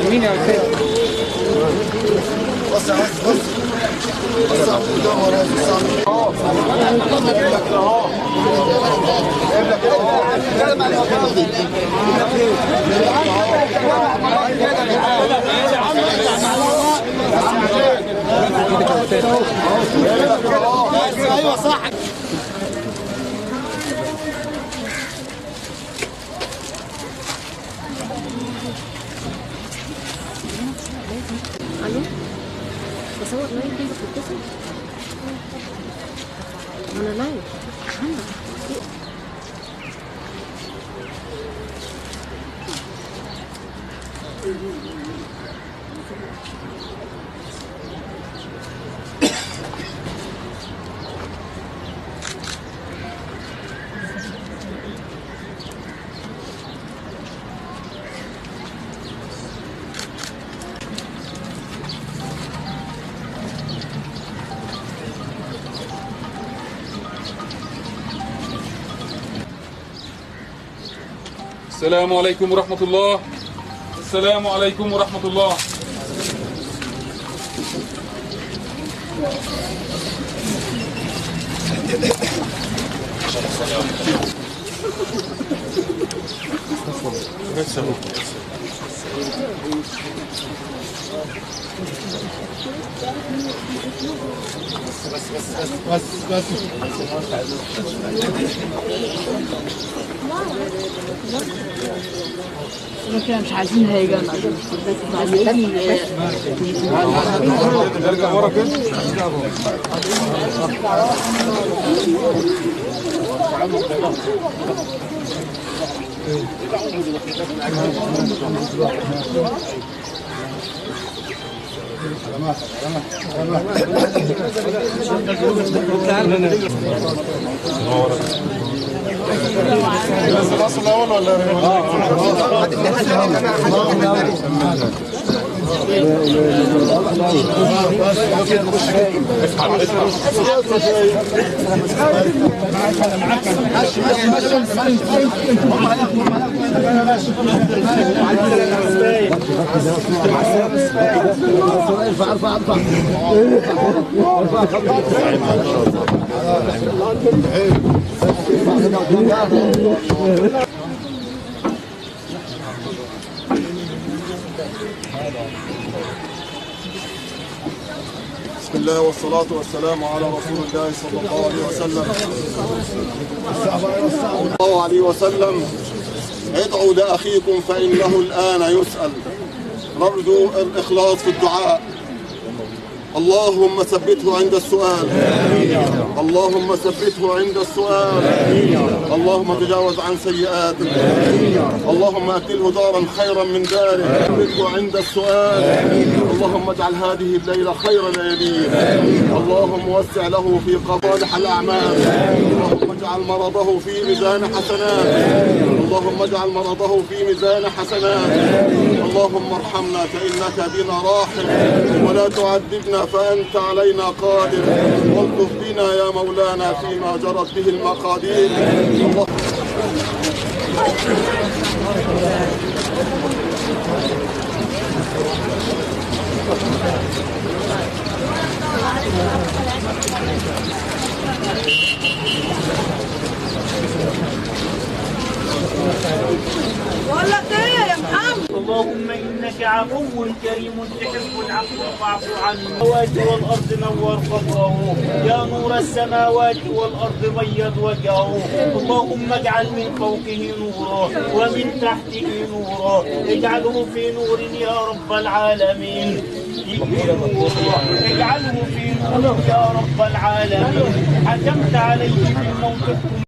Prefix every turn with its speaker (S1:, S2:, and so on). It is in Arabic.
S1: يمين يا استاذ. بص بص بص ايوه صح.
S2: الو بصور لايف كده بتتصل انا لايف
S3: السلام عليكم ورحمة الله. السلام عليكم ورحمة الله.
S2: مش عايزين هيجان
S3: ارجع ورا كده.
S1: الأصل الأول ولا بسم الله والصلاة والسلام على رسول الله صلى الله عليه وسلم. صلى الله عليه وسلم: ادعوا لأخيكم فإنه الآن يسأل. نرجو الإخلاص في الدعاء. اللهم ثبته عند السؤال. اللهم ثبته عند السؤال. اللهم تجاوز عن سيئاته. اللهم أكله دارا خيرا من داره. ثبته عند السؤال. اللهم اجعل هذه الليلة خير لياليه. اللهم وسع له في قبائح الأعمال. اللهم اجعل مرضه في ميزان حسنات. اللهم اجعل مرضه في ميزان حسنات. اللهم ارحمنا فإنك بنا راحم، ولا تعذبنا فأنت علينا قادر، والطف بنا يا مولانا فيما جرت به المقادير. الله
S4: اللهم إنك عفو كريم تحب العفو فاعف عنا. السماوات والأرض نور قبره، يا نور السماوات والأرض بيض وجهه. اللهم اجعل من فوقه نورا ومن تحته نورا، اجعله في نور يا رب العالمين. اجعله في نور يا رب العالمين. حكمت عليه بالموت